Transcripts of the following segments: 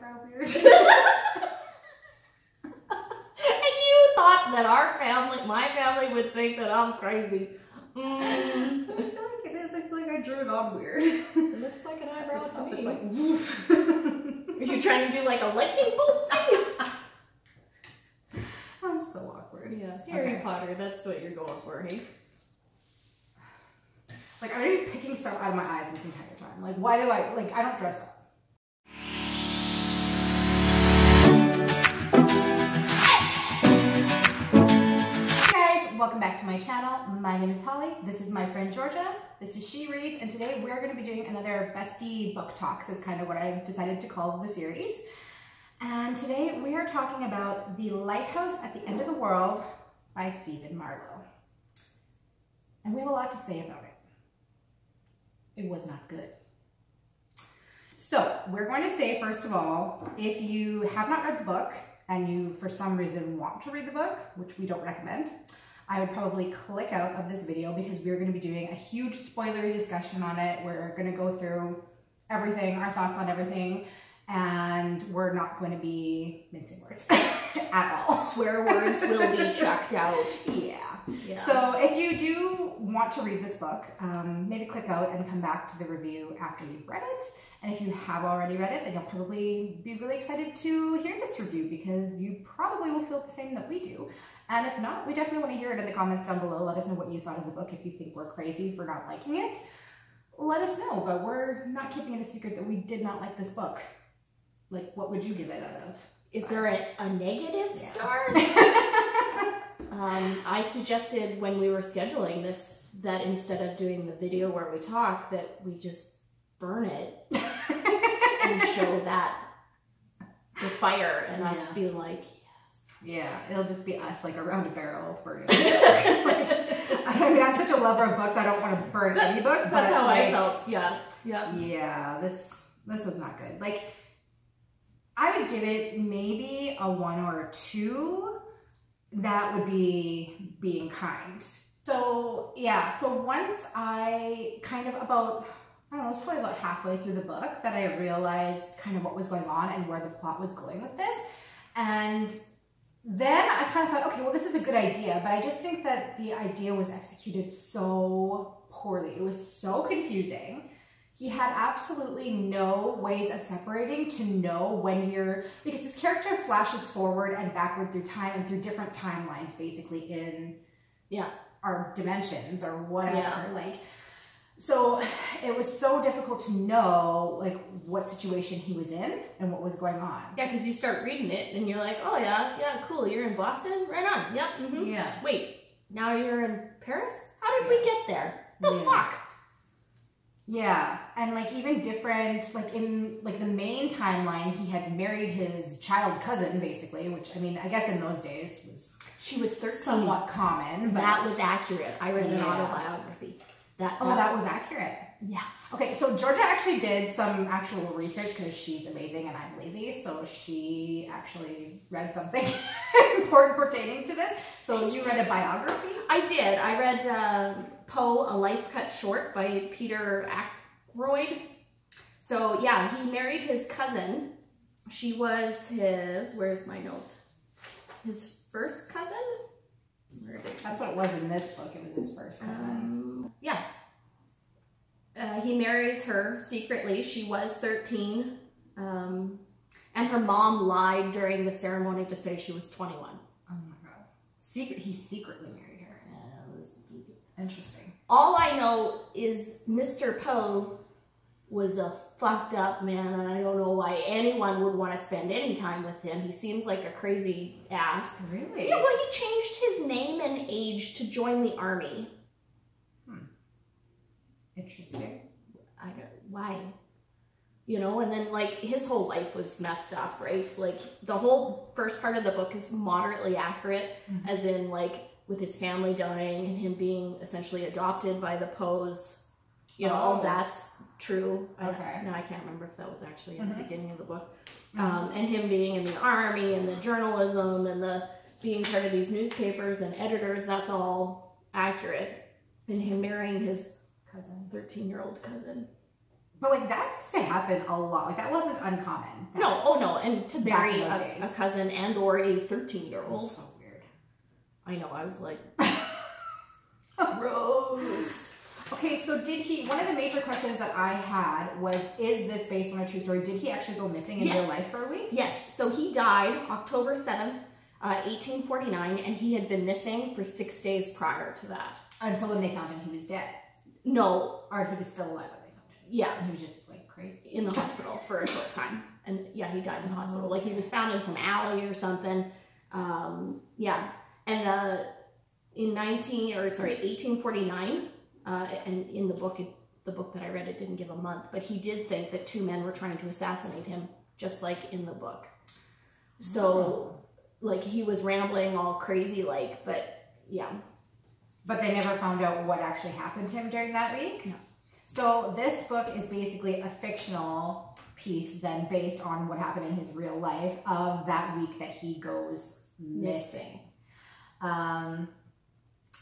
eyebrow weird? And you thought that my family would think that I'm crazy. I feel like it is. I feel like I drew it on weird. It looks like an eyebrow to me. Like, Are you trying to do like a lightning bolt thing? I'm so awkward. Yeah, Harry Potter, that's what you're going for, hey? Like, I'm gonna be picking stuff out of my eyes this entire time. Like, why do I don't dress up. Welcome back to my channel. My name is Holly. This is my friend Georgia. This is She Reads, and today we're going to be doing another Bestie Book Talks. Is kind of what I've decided to call the series. And today we are talking about The Lighthouse at the End of the World by Stephen Marlow. And we have a lot to say about it. It was not good. So we're going to say, first of all, if you have not read the book and you for some reason want to read the book, which we don't recommend, I would probably click out of this video because we're going to be doing a huge spoilery discussion on it. We're going to go through everything, our thoughts on everything, and we're not going to be mincing words at all. Swear words will be chucked out. Yeah. So if you do want to read this book, maybe click out and come back to the review after you've read it. And if you have already read it, then you'll probably be really excited to hear this review because you probably will feel the same that we do. And if not, we definitely want to hear it in the comments down below. Let us know what you thought of the book. If you think we're crazy for not liking it, let us know. But we're not keeping it a secret that we did not like this book. Like, what would you give it out of? Is there a negative stars? I suggested when we were scheduling this that instead of doing the video where we talk, that we just burn it and show that the fire and us being like, yeah, it'll just be us like around a barrel burning. I mean, I'm such a lover of books. I don't want to burn any book. But that's how like, I felt. Yeah. Yeah. This was not good. Like, I would give it maybe a 1 or a 2. That would be being kind. So yeah. So once I kind of I don't know, it was probably about halfway through the book that I realized kind of what was going on and where the plot was going with this, and then I kind of thought, okay, well, this is a good idea, but I just think that the idea was executed so poorly. It was so confusing. He had absolutely no ways of separating to know when because this character flashes forward and backward through time and through different timelines, basically in our dimensions or whatever. Yeah. So it was so difficult to know like what situation he was in and what was going on. Yeah, because you start reading it and you're like, oh yeah, cool. You're in Boston? Right on. Yep. Yeah. Wait, now you're in Paris? How did we get there? The fuck? Yeah, and like even different, like in like the main timeline, he had married his child cousin basically, which I mean, I guess in those days she was 13. Somewhat common, but that was accurate. I read an autobiography. That was accurate. Yeah. Okay, so Georgia actually did some actual research because she's amazing and I'm lazy, so she actually read something important pertaining to this. So you read a biography? I did. I read Poe, A Life Cut Short by Peter Ackroyd. So yeah, he married his cousin. She was where's my note? His first cousin? That's what it was in this book. It was his first cousin. Yeah. He marries her secretly. She was 13. And her mom lied during the ceremony to say she was 21. Oh my god. He secretly married her. Yeah, that was interesting. All I know is Mr. Poe was a fucked up man, and I don't know why anyone would want to spend any time with him. He seems like a crazy ass. Really? Yeah, well, he changed his name and age to join the army. Interesting. I don't, why? You know, and then like his whole life was messed up, right? Like the whole first part of the book is moderately accurate, as in like with his family dying and him being essentially adopted by the Poes. You know, all that's true. Okay. I can't remember if that was actually in the beginning of the book. And him being in the army and the journalism and the being part of these newspapers and editors, that's all accurate. And him marrying his 13-year-old cousin. But like that used to happen a lot. Like that wasn't uncommon. No, oh no, and to marry a cousin and or a 13-year-old. That's so weird. I know, I was like, gross. Okay, so one of the major questions that I had was, is this based on a true story? Did he actually go missing in real life for a week? Yes, so he died October 7th, 1849, and he had been missing for 6 days prior to that. And so when they found him, he was dead? No. Or he was still alive when they found him? Yeah. And he was just like crazy? In the hospital for a short time. And yeah, he died in the hospital. Like he was found in some alley or something. Yeah. And in 1849, and in the book that I read, it didn't give a month, but he did think that 2 men were trying to assassinate him, just like in the book. So, like, he was rambling all crazy, like, but yeah. But they never found out what actually happened to him during that week? No. So this book is basically a fictional piece then based on what happened in his real life of that week that he goes missing.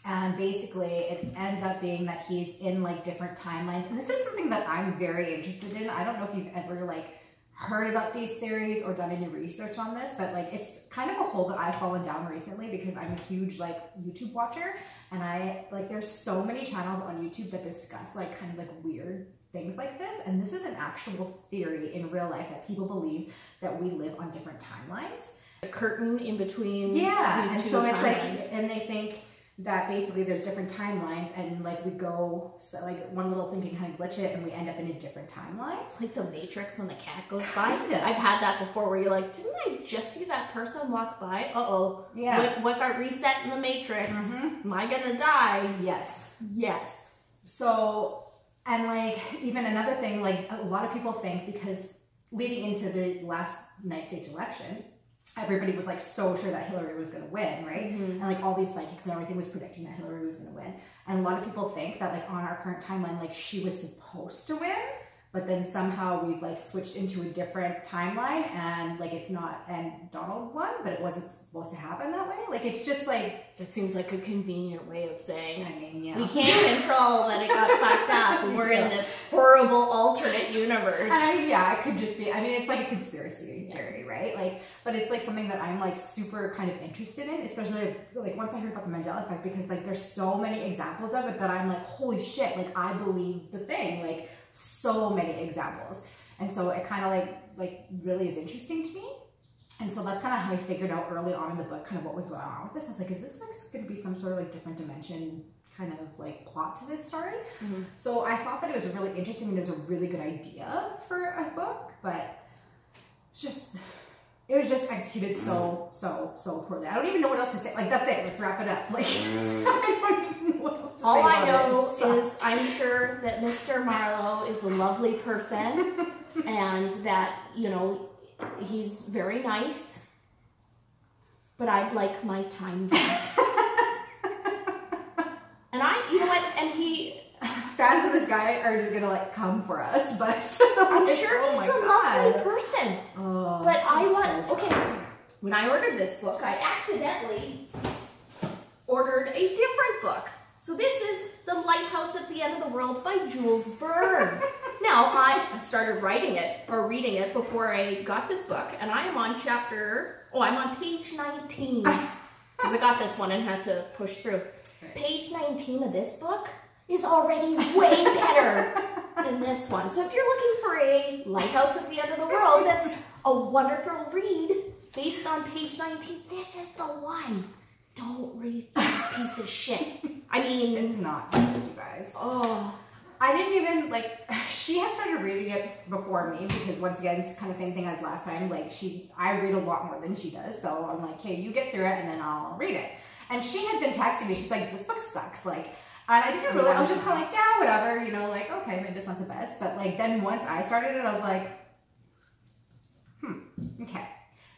And basically it ends up being that he's in like different timelines. And this is something that I'm very interested in. I don't know if you've ever like heard about these theories or done any research on this, but like it's kind of a hole that I've fallen down recently because I'm a huge like YouTube watcher, and I like there's so many channels on YouTube that discuss like kind of like weird things like this, and this is an actual theory in real life that people believe that we live on different timelines. A curtain in between. Yeah, these and two so it's timelines. like, and they think that basically there's different timelines, and like we go, so like one little thing can kind of glitch it and we end up in a different timeline. It's like the Matrix when the cat goes by. Yeah. I've had that before where you're like, didn't I just see that person walk by? Uh-oh. Yeah. What got reset in the Matrix? Mm-hmm. Am I gonna die? Yes. Yes. So, and like even another thing, like a lot of people think, because leading into the last United States election, everybody was like so sure that Hillary was going to win, right? Mm-hmm. And like all these psychics and everything was predicting that Hillary was going to win. And a lot of people think that like on our current timeline, like she was supposed to win, but then somehow we've like switched into a different timeline and like it's not, and Donald won, but it wasn't supposed to happen that way. Like it's just like, It seems like a convenient way of saying, I mean, yeah. we can't control that it got fucked up. We're in this horrible alternate universe. And I mean, yeah, it could just be, I mean, it's like a conspiracy theory, right? Like, but it's like something that I'm like super kind of interested in, especially like once I heard about the Mandela effect, because like there's so many examples of it that I'm like, holy shit, like I believe the thing, like so many examples. And so it kind of like really is interesting to me. And so that's kind of how I figured out early on in the book kind of what was going on with this. I was like, is this like going to be some sort of like different dimension kind of like plot to this story? Mm-hmm. So I thought that it was really interesting and it was a really good idea for a book, but it was just executed so poorly. I don't even know what else to say. Like, that's it. Let's wrap it up. Like, I don't even know what else to say. All I know is I'm sure that Mr. Marlow is a lovely person and that, you know, he's very nice, but I'd like my time back. And you know what, and fans of this guy are just gonna like come for us, but I'm sure he's a lovely person. Oh, but when I ordered this book, I accidentally ordered a different book. So this is The Lighthouse at the End of the World by Jules Verne. Now, I started reading it before I got this book, and I am on I'm on page 19. Because I got this one and had to push through. Page 19 of this book is already way better than this one. So if you're looking for a Lighthouse at the End of the World, that's a wonderful read based on page 19. This is the one. Don't read this piece of shit. I mean, it's not good, you guys. Oh, I didn't even like. She had started reading it before me because once again, it's kind of same thing as last time. Like I read a lot more than she does, so I'm like, okay, you get through it and then I'll read it. And she had been texting me. She's like, this book sucks. Like, and I didn't really. I was just kind of like, yeah, whatever, you know, like okay, maybe it's not the best. But like then once I started it, I was like, okay.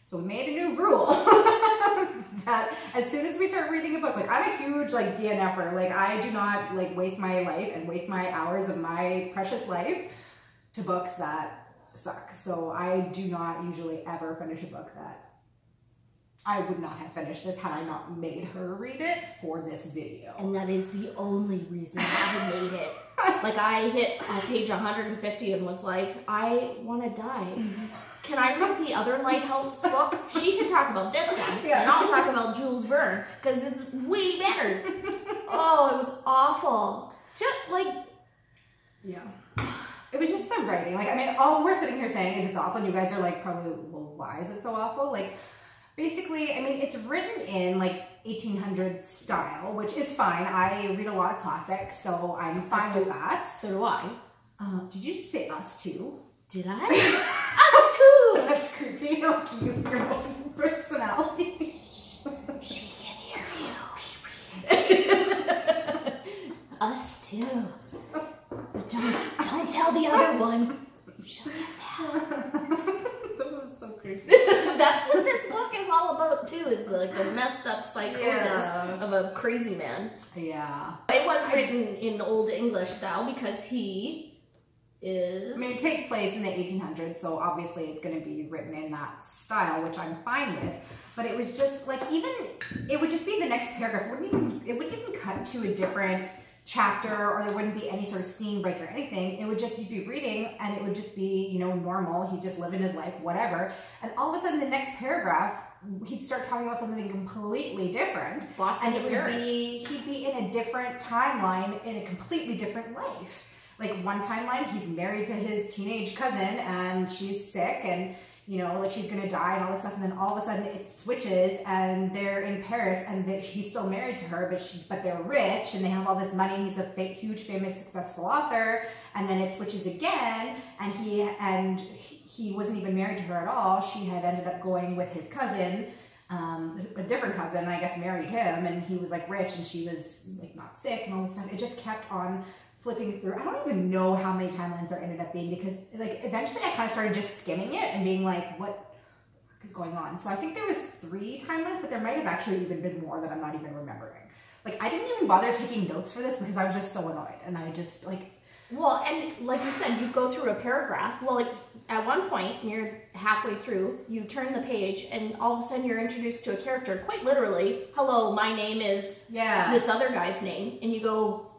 So we made a new rule that as soon as we start reading a book, like I'm a huge like DNFer. Like I do not like waste my life and waste my hours of my precious life to books that suck. So I do not usually ever finish a book that I would not have finished this had I not made her read it for this video. And that is the only reason I made it. Like, I hit page 150 and was like, I want to die. Can I read the other Lighthouse book? She can talk about this one, and I'll talk about Jules Verne, because it's way better. Oh, it was awful. Just, like... Yeah. It was just the writing. Like, I mean, all we're sitting here saying is it's awful, and you guys are like, probably, well, why is it so awful? Like, basically, I mean, it's written in, like, 1800s style, which is fine. I read a lot of classics, so I'm fine with that. So do I. Did you just say us too? Did I? Us too! That's creepy. How cute your multiple personality. She can hear you. Us too. But don't tell the other one. She'll get mad. That was so creepy. That's what this book is all about too, is like the messed up psychosis of a crazy man. Yeah. It was written in Old English style because he is... I mean, it takes place in the 1800s, so obviously it's going to be written in that style, which I'm fine with. But it was just like, even, it would just be the next paragraph. It wouldn't even cut to a different chapter, or there wouldn't be any sort of scene break or anything. It would just, you'd be reading and it would just be, you know, normal. He's just living his life, whatever. And all of a sudden the next paragraph, he'd start talking about something completely different. Boston and it would Paris. he'd be in a different timeline, in a completely different life. Like, one timeline, he's married to his teenage cousin and she's sick and, you know, like, she's gonna die and all this stuff, and then all of a sudden it switches and they're in Paris and he's still married to her, but they're rich and they have all this money and he's a huge, famous, successful author. And then it switches again and he wasn't even married to her at all. She had ended up going with his cousin, a different cousin, and I guess married him, and he was like rich and she was like not sick and all this stuff. It just kept on flipping through. I don't even know how many timelines there ended up being, because like eventually I kind of started just skimming it and being like, what the fuck is going on? So I think there was 3 timelines, but there might have actually even been more that I'm not even remembering. Like, I didn't even bother taking notes for this because I was just so annoyed, and I just like... Well, and like you said, you go through a paragraph. Well, like, at one point, near halfway through, you turn the page and all of a sudden you're introduced to a character, quite literally. Hello, my name is this other guy's name. And you go,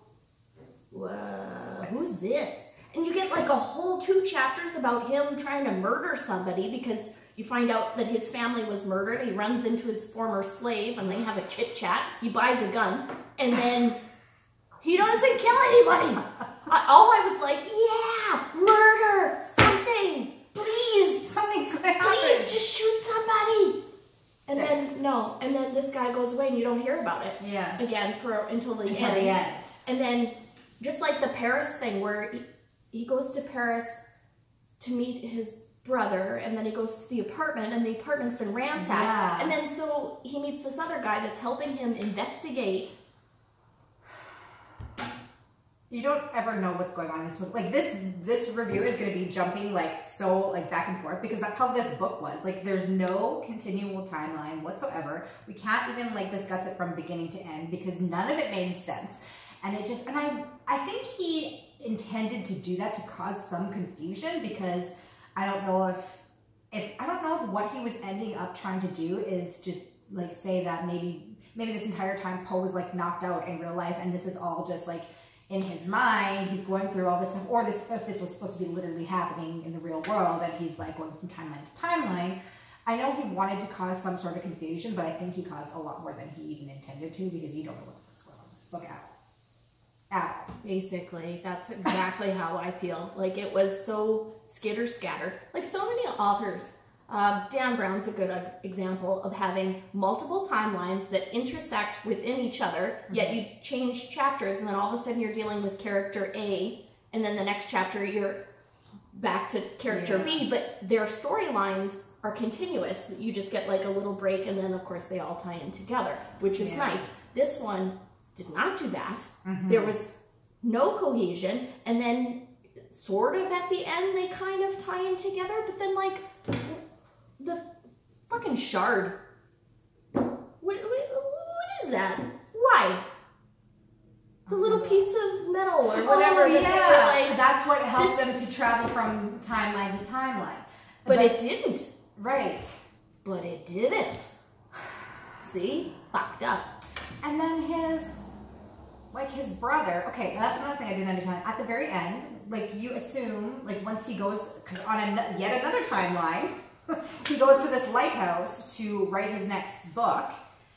whoa, who's this? And you get like a whole 2 chapters about him trying to murder somebody, because you find out that his family was murdered. He runs into his former slave and they have a chit chat. He buys a gun and then he doesn't kill anybody. All I was like, yeah, murder, something, please. Something's going to happen. Please just shoot somebody. And then, no, and then this guy goes away and you don't hear about it. Yeah. Again, until the end. And then, just like the Paris thing, where he goes to Paris to meet his brother, and then he goes to the apartment, and the apartment's been ransacked. Yeah. And then so he meets this other guy that's helping him investigate. You don't ever know what's going on in this book. Like, this review is going to be jumping like so like back and forth, because that's how this book was. Like, there's no continual timeline whatsoever. We can't even like discuss it from beginning to end because none of it made sense. And it just, and I think he intended to do that to cause some confusion, because I don't know if what he was ending up trying to do is just like say that maybe this entire time Poe was like knocked out in real life and this is all just like in his mind, he's going through all this stuff, or if this was supposed to be literally happening in the real world and he's like going from timeline to timeline. I know he wanted to cause some sort of confusion, but I think he caused a lot more than he even intended to, because you don't know what the fuck's going on in this book at all. Basically, that's exactly how I feel. Like, it was so skitter-scattered. Like, so many authors. Dan Brown's a good example of having multiple timelines that intersect within each other, yet you change chapters, and then all of a sudden you're dealing with character A, and then the next chapter you're back to character B, but their storylines are continuous. You just get like a little break, and then of course they all tie in together, which is nice. This one did not do that. There was no cohesion, and then sort of at the end they kind of tie in together, but then like the fucking shard. What is that? Why? The little piece of metal or whatever. Oh, yeah. Like, that's what helps them to travel from timeline to timeline. But it didn't. Right. But it didn't. See? Fucked up. And then like his brother, okay, that's another thing I didn't understand. At the very end, like you assume, like once he goes, because on yet another timeline, he goes to this lighthouse to write his next book.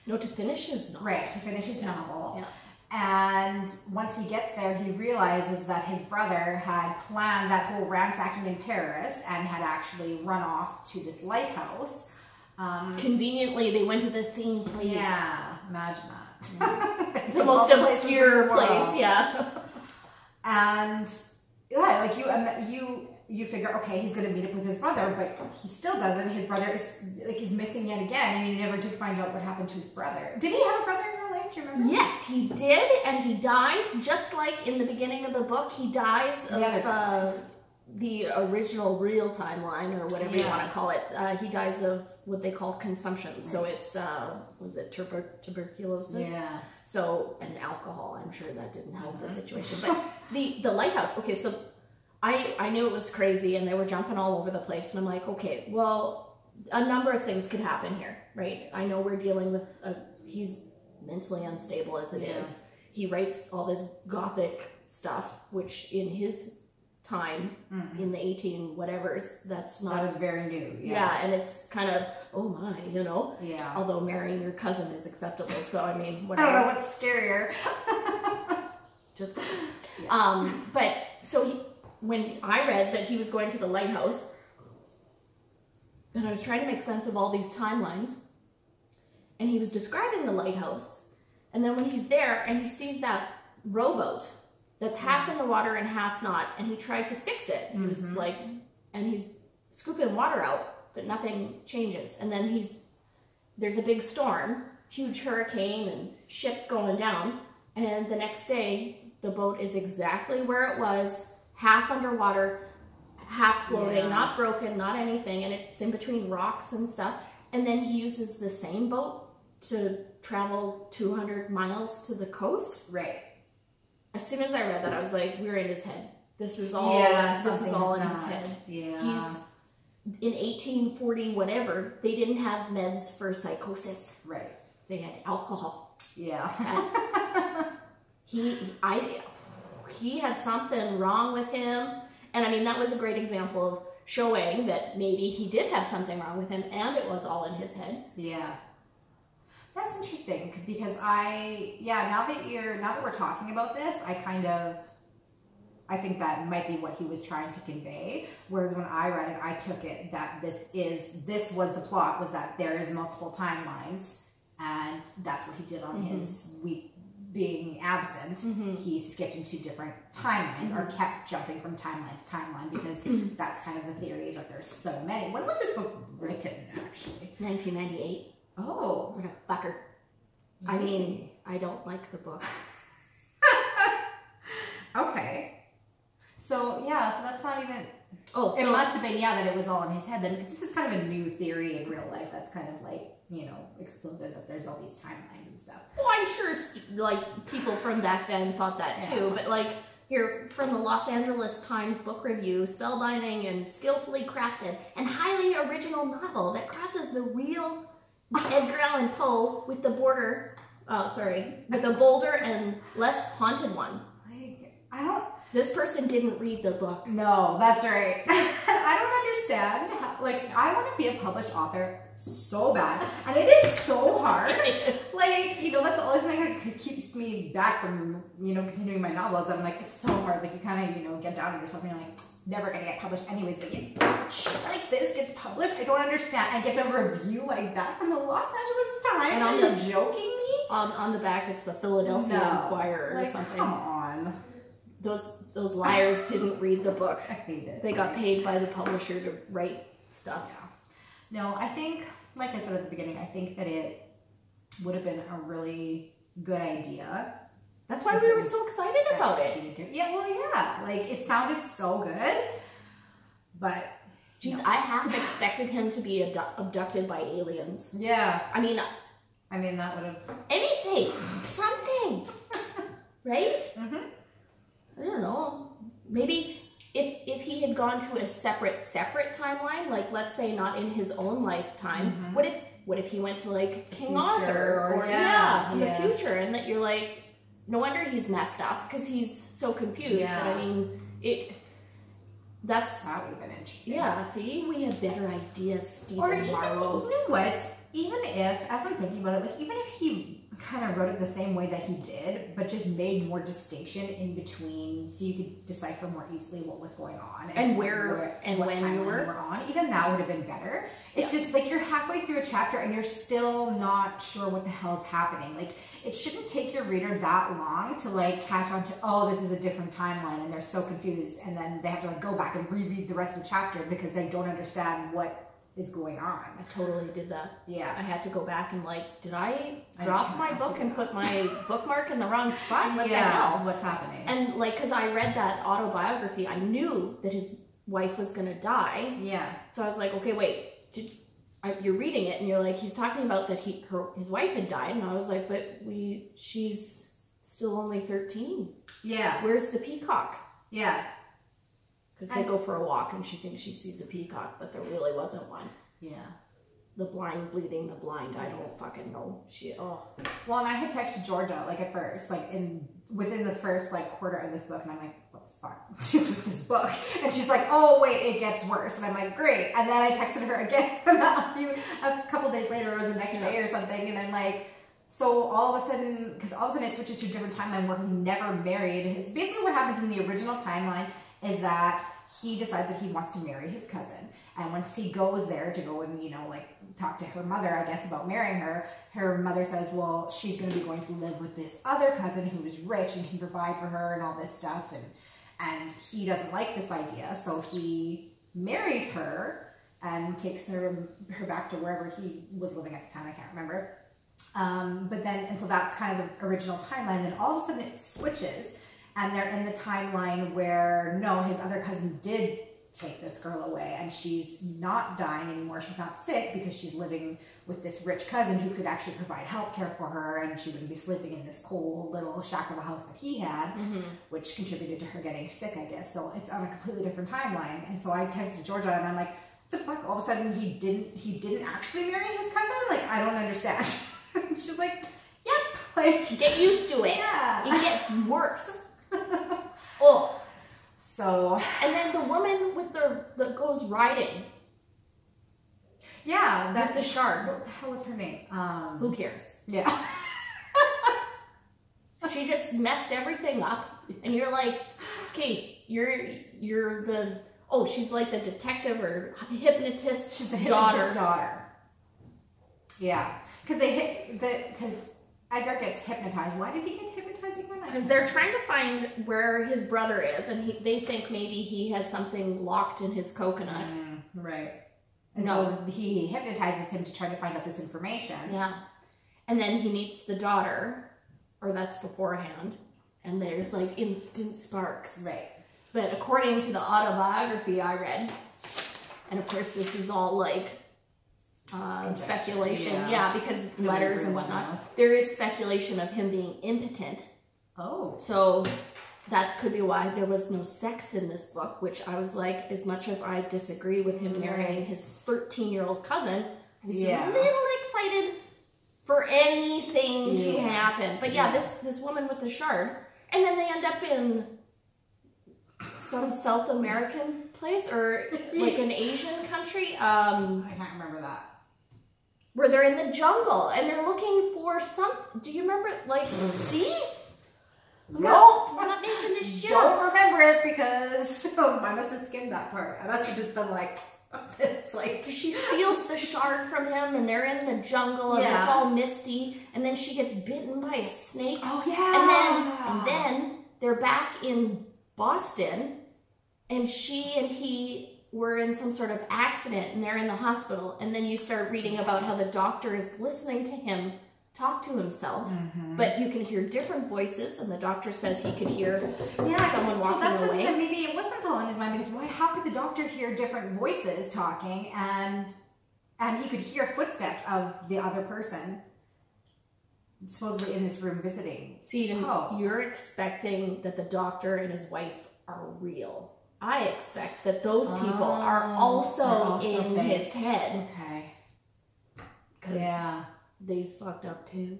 No, to finish his novel. Right, to finish his novel. Yeah. And once he gets there, he realizes that his brother had planned that whole ransacking in Paris and had actually run off to this lighthouse. Conveniently, they went to the same place. Yeah, imagine that. Yeah. The most obscure place, yeah. And yeah, like you figure, okay, he's gonna meet up with his brother, but he still doesn't. His brother is like he's missing yet again, and you never did find out what happened to his brother. Did he have a brother in real life? Do you remember? Yes, he did, and he died just like in the beginning of the book. He dies of the original real timeline, or whatever you want to call it. He dies of what they call consumption. Right. So it's was it tuberculosis? Yeah. So and alcohol. I'm sure that didn't help the situation. But the lighthouse. Okay, so I knew it was crazy, and they were jumping all over the place, and I'm like, okay, well, a number of things could happen here, right? I know we're dealing with he's mentally unstable as it is. He writes all this gothic stuff, which in his time, in the 18 whatevers, that was very new. Yeah, and it's kind of, oh my, you know? Yeah. Although marrying your cousin is acceptable, so I mean, whatever. I don't know what's scarier. Just yeah. But, so when I read that he was going to the lighthouse, and I was trying to make sense of all these timelines, and he was describing the lighthouse, and then when he's there and he sees that rowboat that's half in the water and half not, and he tried to fix it. He was like, and he's scooping water out, but nothing changes. And then there's a big storm, huge hurricane, and ships going down, and the next day, the boat is exactly where it was, half underwater, half floating, not broken, not anything, and it's in between rocks and stuff. And then he uses the same boat to travel 200 miles to the coast. Right. As soon as I read that, I was like, we're in his head. This is all this is all in his head. Yeah. He's in 1840 whatever, they didn't have meds for psychosis. Right. They had alcohol. Yeah. He had something wrong with him. And I mean, that was a great example of showing that maybe he did have something wrong with him, and it was all in his head. Yeah. That's interesting, because now that we're talking about this, I think that might be what he was trying to convey. Whereas when I read it, I took it that this was the plot, was that there is multiple timelines, and that's what he did on his week being absent. He skipped into different timelines, or kept jumping from timeline to timeline, because that's kind of the theory, is that there's so many. When was this book written, actually? 1998. Oh. What a fucker. I mean, I don't like the book. Okay. So, yeah, so that's not even... Oh, so... It must have been, that it was all in his head then, because this is kind of a new theory in real life that's kind of like, exploded, that there's all these timelines and stuff. Well, I'm sure, like, people from back then thought that too, but, like, here from the Los Angeles Times Book Review, spellbinding and skillfully crafted and highly original novel that crosses the real Edgar Allan Poe with the bolder and less haunted one. Like, This person didn't read the book. No, that's right. I don't understand. I want to be a published author so bad, and it is so hard. Like, that's the only thing that keeps me back from, continuing my novels. And I'm like, it's so hard. Like, you kind of, get down on yourself, and you're like, it's never going to get published anyways. But shit like this gets published. I don't understand. And gets a review like that from the Los Angeles Times. And Are you joking me? On the back, it's the Philadelphia Inquirer or something. Come on. Those liars didn't read the book. I hate it. They got paid by the publisher to write stuff. Yeah. No, I think, like I said at the beginning, I think that it would have been a really good idea. That's why we were so excited about it. Yeah, well, yeah. Like, it sounded so good, but... Jeez, I half expected him to be abducted by aliens. Yeah. I mean, that would have... Anything. Something. Right? I don't know. Maybe if he had gone to a separate timeline, like, let's say not in his own lifetime, what if he went to, like, King Arthur or in the future, and that you're like, no wonder he's messed up, because he's so confused. Yeah. But I mean, that would have been interesting. Yeah, see, we have better ideas, Stephen Marlow. You know what? Even if, as I'm thinking about it, like even if he kind of wrote it the same way that he did, but just made more distinction in between, so you could decipher more easily what was going on and where and what when you were on. Even that would have been better. It's just like you're halfway through a chapter and you're still not sure what the hell is happening. Like it shouldn't take your reader that long to like catch on to, oh, this is a different timeline, and they're so confused, and then they have to like go back and reread the rest of the chapter because they don't understand what is going on. I totally did that. Yeah. I had to go back and like, did I drop my book and put my bookmark in the wrong spot? What the hell? What's happening? And like, because I read that autobiography, I knew that his wife was going to die. Yeah. So I was like, okay, wait, you're reading it and you're like, he's talking about that his wife had died. And I was like, but she's still only 13. Yeah. Where's the peacock? Yeah. Because they go for a walk and she thinks she sees a peacock, but there really wasn't one. Yeah. The blind bleeding the blind. I don't fucking know. Well, and I had texted Georgia, like at first, like within the first like quarter of this book, and I'm like, what the fuck? She's with this book. And she's like, oh wait, it gets worse. And I'm like, great. And then I texted her again a couple days later, it was the next day or something, and I'm like, so all of a sudden, because all of a sudden it switches to a different timeline where he never married basically what happens in the original timeline is that he decides that he wants to marry his cousin. And once he goes there to go and, like talk to her mother, I guess, about marrying her, her mother says, well, she's going to be going to live with this other cousin who is rich and can provide for her and all this stuff. And he doesn't like this idea. So he marries her and takes her back to wherever he was living at the time. I can't remember. And so that's kind of the original timeline. Then all of a sudden it switches. And they're in the timeline where, no, his other cousin did take this girl away and she's not dying anymore. She's not sick because she's living with this rich cousin who could actually provide health care for her, and she wouldn't be sleeping in this cold little shack of a house that he had, which contributed to her getting sick, I guess. So it's on a completely different timeline. And so I texted Georgia and I'm like, what the fuck? All of a sudden he didn't actually marry his cousin? Like, I don't understand. She's like, yep. Like, get used to it. Yeah. It gets worse. Oh. So. And then the woman with that goes riding. Yeah. With the shard. What the hell was her name? Who cares? Yeah. She just messed everything up. And you're like, okay, you're the, she's like the detective or hypnotist. She's the daughter. hypnotist's daughter. Yeah. Because Edgar gets hypnotized. Why did he get hypnotized again? Because they're trying to find where his brother is, and they think maybe he has something locked in his coconut. Right. And so he hypnotizes him to try to find out this information. Yeah. And then he meets the daughter, or that's beforehand, and there's like instant sparks. Right. But according to the autobiography I read, and of course this is all like speculation, because letters and whatnot. There is speculation of him being impotent. Oh. So that could be why there was no sex in this book, which I was like, as much as I disagree with him marrying his 13-year-old cousin, I was a little excited for anything to happen. But this woman with the shard, and then they end up in some South American place or like an Asian country. I can't remember that. Where they're in the jungle and they're looking for some. Do you remember? Like, see? No, we're not making this shit Don't remember it because I must have skimmed that part. I must have just been like, this, like. She steals the shard from him and they're in the jungle and it's all misty, and then she gets bitten by a snake. Oh yeah. And then they're back in Boston, and she and he were in some sort of accident and they're in the hospital, and then you start reading about how the doctor is listening to him talk to himself, but you can hear different voices, and the doctor says he could hear someone walking away. So maybe it wasn't all in his mind, because how could the doctor hear different voices talking and he could hear footsteps of the other person supposedly in this room visiting? See, you're expecting that the doctor and his wife are real. I expect that those people are also in his head. Okay. Yeah. They's fucked up too.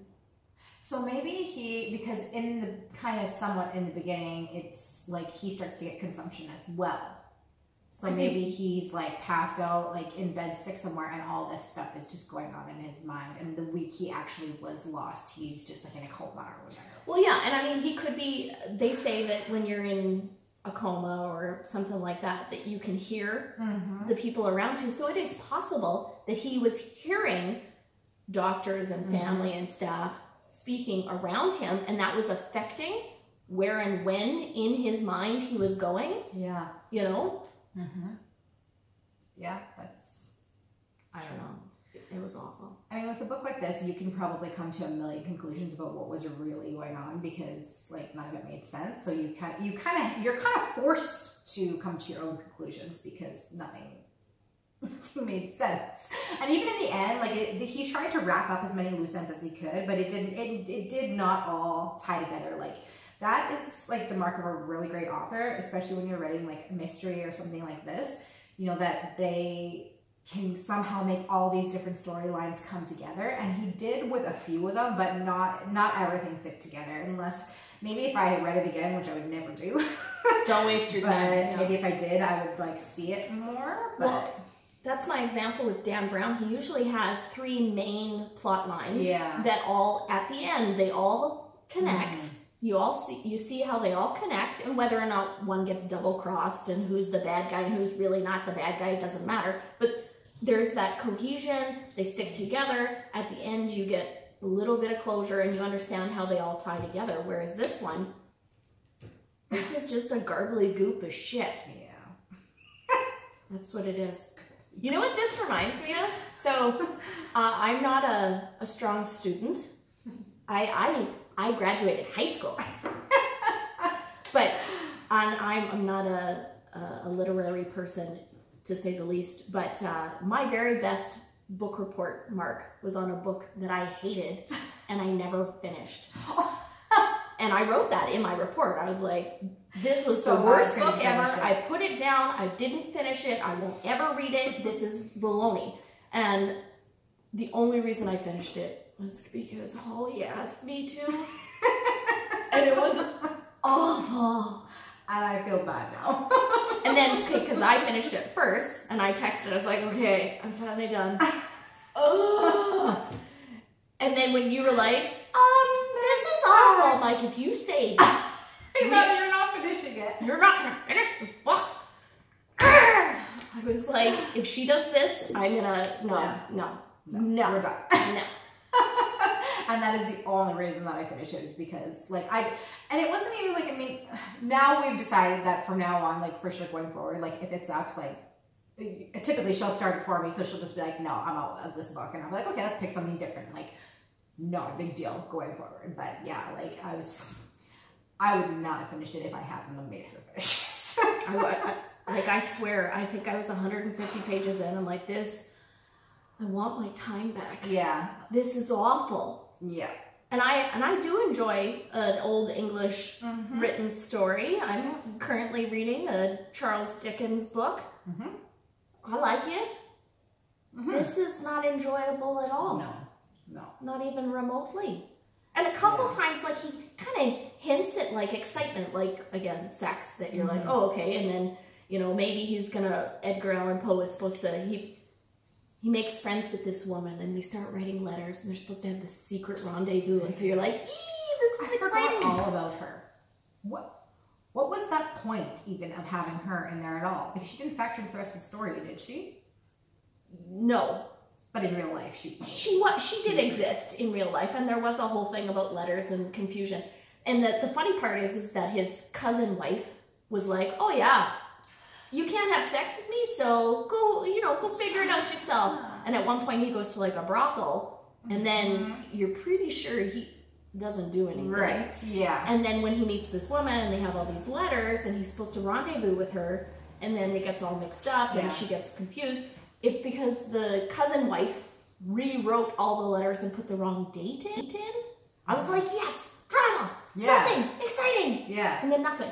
So maybe because in the kind of somewhat in the beginning, it's like he starts to get consumption as well. So maybe he's like passed out, like in bed sick somewhere, and all this stuff is just going on in his mind. And the week he actually was lost, he's just like in a coma or whatever. Well, yeah, and I mean, he could be, they say that when you're in a coma or something like that, that you can hear the people around you. So it is possible that he was hearing doctors and family and staff speaking around him, and that was affecting where and when in his mind he was going. Yeah. You know? Yeah, that's... I don't know. It was awful. I mean, with a book like this, you can probably come to a million conclusions about what was really going on because, like, none of it made sense. So you're kind of forced to come to your own conclusions because nothing made sense. And even in the end, like, he tried to wrap up as many loose ends as he could, but it didn't. It did not all tie together. Like, that is like the mark of a really great author, especially when you're writing like a mystery or something like this. You know, that they can somehow make all these different storylines come together, and he did with a few of them, but not everything fit together. Unless maybe if I read it again, which I would never do. Don't waste your time. Maybe if I did, I would like see it more. But well, that's my example with Dan Brown. He usually has 3 main plot lines that all at the end they all connect. You see how they all connect, and whether or not one gets double crossed and who's the bad guy and who's really not the bad guy, it doesn't matter. But there's that cohesion, they stick together. At the end, you get a little bit of closure and you understand how they all tie together. Whereas this one, this is just a garbly goop of shit. Yeah. That's what it is. You know what this reminds me of? So, I'm not a strong student. I graduated high school. But I'm not a literary person, to say the least, but my very best book report mark was on a book that I hated and I never finished. And I wrote that in my report. I was like, this was the worst book ever. I put it down. I didn't finish it. I won't ever read it. This is baloney. And the only reason I finished it was because Holly asked me to. And it was awful. And I feel bad now. And then, because I finished it first, and I texted, I was like, okay, I'm finally done. Oh. And then when you were like, this is awful, I'm like, if you say you're not finishing it. You're not going to finish this book. I was like, if she does this, I'm going to, no. We're done. No. And that is the only reason that I finished it, is because, like, and it wasn't even like, I mean, now we've decided that from now on, like, for sure going forward, like, if it sucks, like, typically she'll start it for me, so she'll just be like, no, I'm out of this book, and I'm like, okay, let's pick something different, like, not a big deal going forward. But yeah, like, I would not have finished it if I hadn't made her finish it. I swear, I think I was 150 pages in, I'm like, I want my time back. Yeah. This is awful. Yeah. And I do enjoy an old English written story. I'm currently reading a Charles Dickens book. I like it. This is not enjoyable at all. No. Not even remotely. And a couple times, like, he kind of hints at, like, excitement, like, again, sex, that you're like, oh, okay. And then, you know, maybe he's gonna, Edgar Allan Poe is supposed to, he makes friends with this woman, and they start writing letters, and they're supposed to have this secret rendezvous, and so you're like, this is exciting. I forgot all about her. What was that point, even, of having her in there at all? Because she didn't factor into the rest of the story, did she? No. But in real life, she did exist in real life, and there was a whole thing about letters and confusion. And the funny part is that his cousin wife was like, oh yeah, you can't have sex with me, so go figure it out yourself. And at one point he goes to like a brothel, and then you're pretty sure he doesn't do anything. Right, yeah. And then when he meets this woman and they have all these letters and he's supposed to rendezvous with her, and then it gets all mixed up and she gets confused, it's because the cousin wife rewrote all the letters and put the wrong date in. I was like, yes, drama, something exciting. Yeah. And then nothing.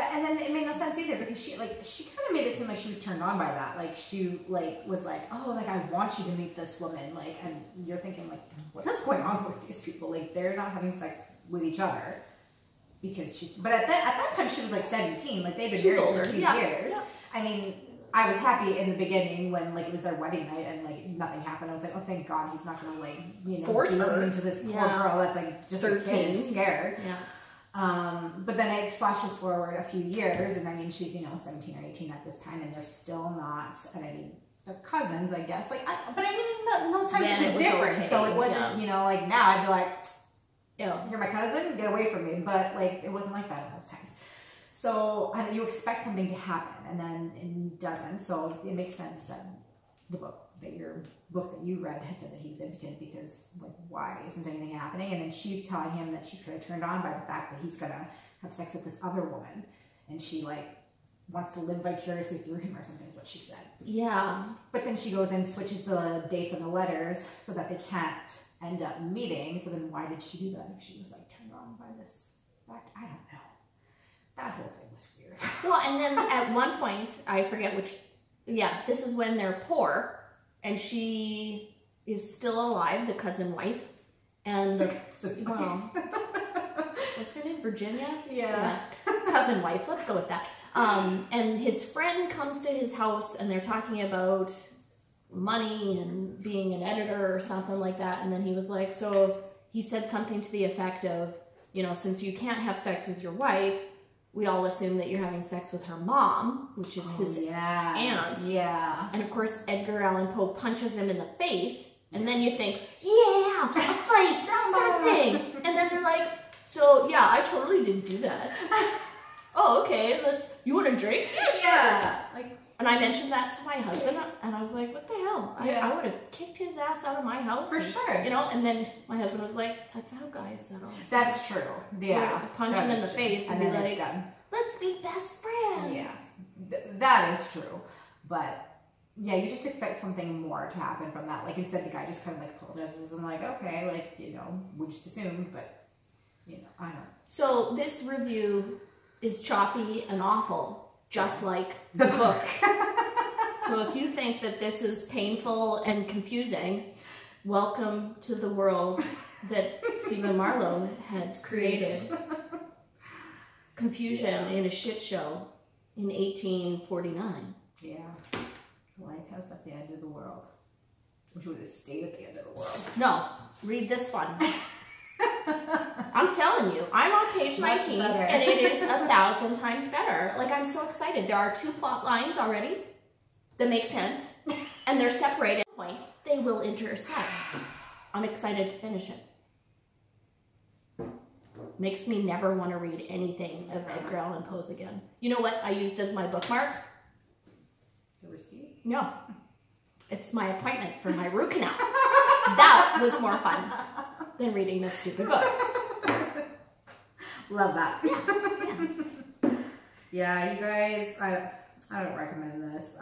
and then it made no sense either because she kind of made it seem like she was turned on by that. Like she was like, oh, like I want you to meet this woman. Like, and you're thinking like, what is going on with these people? Like they're not having sex with each other because but at that time she was like 17. Like they've been married for 2 years. Yeah. I mean, I was happy in the beginning when like it was their wedding night and like nothing happened. I was like, oh, thank God he's not gonna like force do her something to this poor girl that's like just 13. A kid and scared. Yeah. But then it flashes forward a few years, and I mean, she's 17 or 18 at this time, and they're still not. And I mean, they're cousins, I guess. Like, but I mean, in those times it was different, okay. So it wasn't, like now I'd be like, you're my cousin, get away from me. But like, it wasn't like that in those times. So you expect something to happen, and then it doesn't. So it makes sense that the book that you read had said that he was impotent because like why isn't anything happening? And then she's telling him that she's kind of turned on by the fact that he's gonna have sex with this other woman, and she like wants to live vicariously through him or something is what she said. Yeah. But then she goes and switches the dates on the letters so that they can't end up meeting. So then why did she do that if she was like turned on by this fact? I don't know. That whole thing was weird. Well, and then at one point, I forget which, this is when they're poor. And she is still alive, the cousin wife, and what's her name, Virginia? Yeah. Cousin wife, let's go with that. And his friend comes to his house, and they're talking about money and being an editor or something like that. And then he was like, so he said something to the effect of, since you can't have sex with your wife, we all assume that you're having sex with her mom, which is his aunt. Yeah. And of course, Edgar Allan Poe punches him in the face, and then you think, a fight, something. And then they're like, so yeah, I totally didn't do that. Oh, okay, you want a drink? Yeah. And I mentioned that to my husband, and I was like, what the hell? Yeah. I would have kicked his ass out of my house. For sure. And then my husband was like, that's how guys settle. That's true. Yeah. Punch him in the face and be like, done. Let's be best friends. Yeah. That is true. But, yeah, you just expect something more to happen from that. Like, instead the guy just kind of, like, apologizes and, like, okay, like, we just assumed, but, I don't know. So, this review is choppy and awful. Just like the book. So if you think that this is painful and confusing, welcome to the world that Stephen Marlow has created. Confusion in a shit show in 1849. Yeah. The Lighthouse at the end of the world. Which would have stayed at the end of the world. No. Read this one. I'm telling you, I'm on page 19, and it is 1,000 times better. Like, I'm so excited. There are 2 plot lines already that make sense, and they're separated at a point. They will intersect. I'm excited to finish it. Makes me never want to read anything of Edgar Allan Poe's again. You know what I used as my bookmark? The receipt? No. It's my appointment for my root canal. That was more fun than reading this stupid book. Love that. Yeah. Yeah, you guys, I don't recommend this.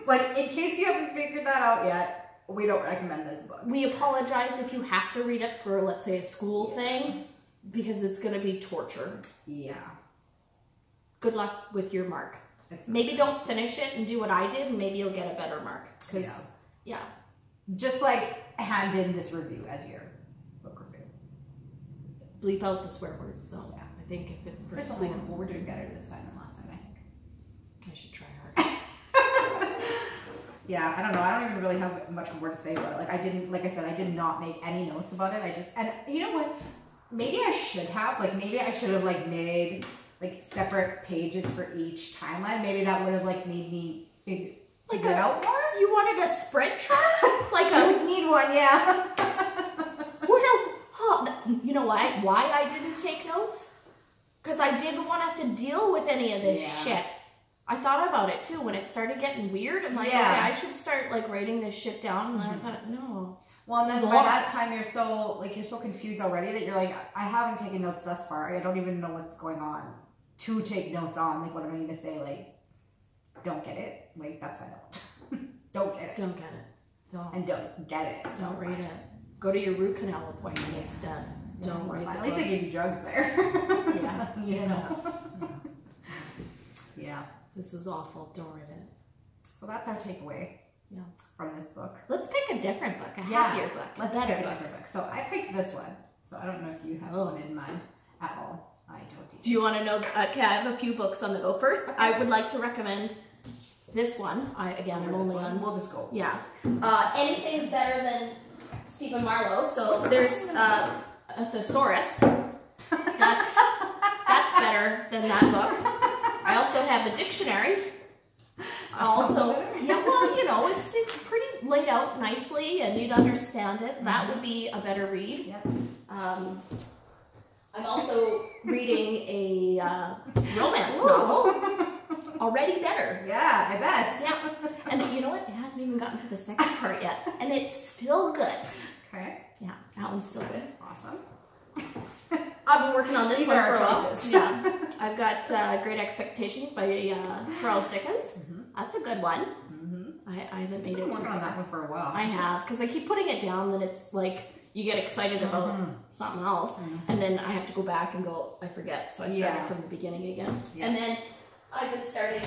Like, in case you haven't figured that out yet, we don't recommend this book. We apologize if you have to read it for, let's say, a school thing, because it's going to be torture. Yeah. Good luck with your mark. Maybe don't finish it and do what I did, and maybe you'll get a better mark. Yeah. Just like hand in this review as your book review. Bleep out the swear words, though. Yeah. I think if it for school. We're doing better this time than last time, I think. I should try hard. Yeah, I don't know. I don't even really have much more to say about it. Like I said, I did not make any notes about it. And you know what? Maybe I should have. Like, maybe I should have, like, made, like, separate pages for each timeline. Maybe that would have, like, made me figure it out more. You wanted a spread chart? I would need one, yeah. You know why? Why I didn't take notes? Because I didn't want to have to deal with any of this shit. I thought about it too when it started getting weird. I'm like, okay, I should start like writing this shit down. And then I thought, no. Well, and then by that time you're so confused already that you're like, I haven't taken notes thus far. I don't even know what's going on to take notes on. Like, what am I going to say? Like, don't get it. Like, that's fine. Don't get it. Don't get it. Don't. And don't get it. Don't read it. Go to your root canal appointment instead. Don't read it. At least they gave you drugs there. Yeah. You know. This is awful. Don't read it. So that's our takeaway from this book. Let's pick a different book, a happier book, a better book. Different book. So I picked this one. So I don't know if you have one in mind at all. I don't. Do you want to know? Okay, I have a few books on the go. First, I would like to recommend this one. I'm only on. We'll just go. Yeah. Anything's better than Stephen Marlow. So there's a thesaurus. That's better than that book. I also have a dictionary. It's pretty laid out nicely and you'd understand it. That would be a better read. Yep. I'm also reading a romance novel. Already better. Yeah, I bet. Yeah. And you know what? It hasn't even gotten to the second part yet. And it's still good. Okay. Yeah, that one's still good. Awesome. I've been working on this These one are for a our while. choices. Yeah. I've got Great Expectations by Charles Dickens. That's a good one. I haven't made it. I've been working on that one for a while. I have, because I keep putting it down, then it's like you get excited about something else, and then I have to go back and go, I forget, so I started from the beginning again. And then I've been starting,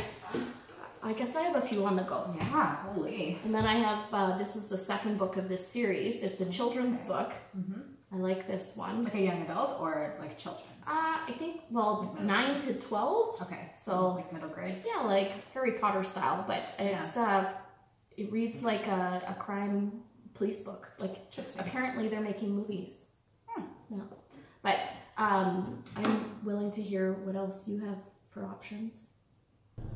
I guess I have a few on the go. Yeah, holy. And then I have, this is the second book of this series. It's a children's book. I like this one. Like a young adult or like children's? I think, well, like 9 to 12. Okay. So like middle grade? Yeah, like Harry Potter style, but it's, it reads like a crime police book. Like, apparently they're making movies. Yeah. But I'm willing to hear what else you have for options.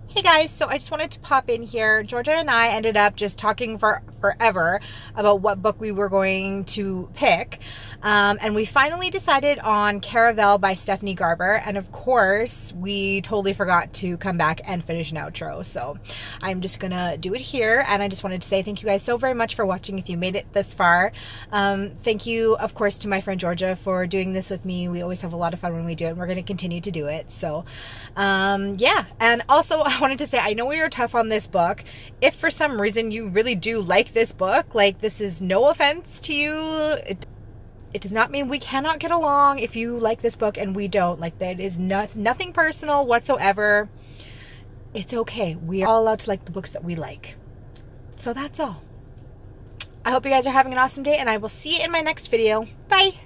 Hey guys, so I just wanted to pop in here. Georgia and I ended up just talking for forever about what book we were going to pick. And we finally decided on Caravel by Stephanie Garber. And of course, we totally forgot to come back and finish an outro. So I'm just gonna do it here. And I just wanted to say thank you guys so very much for watching if you made it this far. Thank you, of course, to my friend Georgia for doing this with me. We always have a lot of fun when we do it. And we're gonna continue to do it. So yeah, and also I wanted to say, I know we were tough on this book. If for some reason you really do like this book, like, this is no offense to you. It does not mean we cannot get along if you like this book and we don't. Like, that is nothing personal whatsoever. It's okay. We are all allowed to like the books that we like. So that's all. I hope you guys are having an awesome day, and I will see you in my next video. Bye!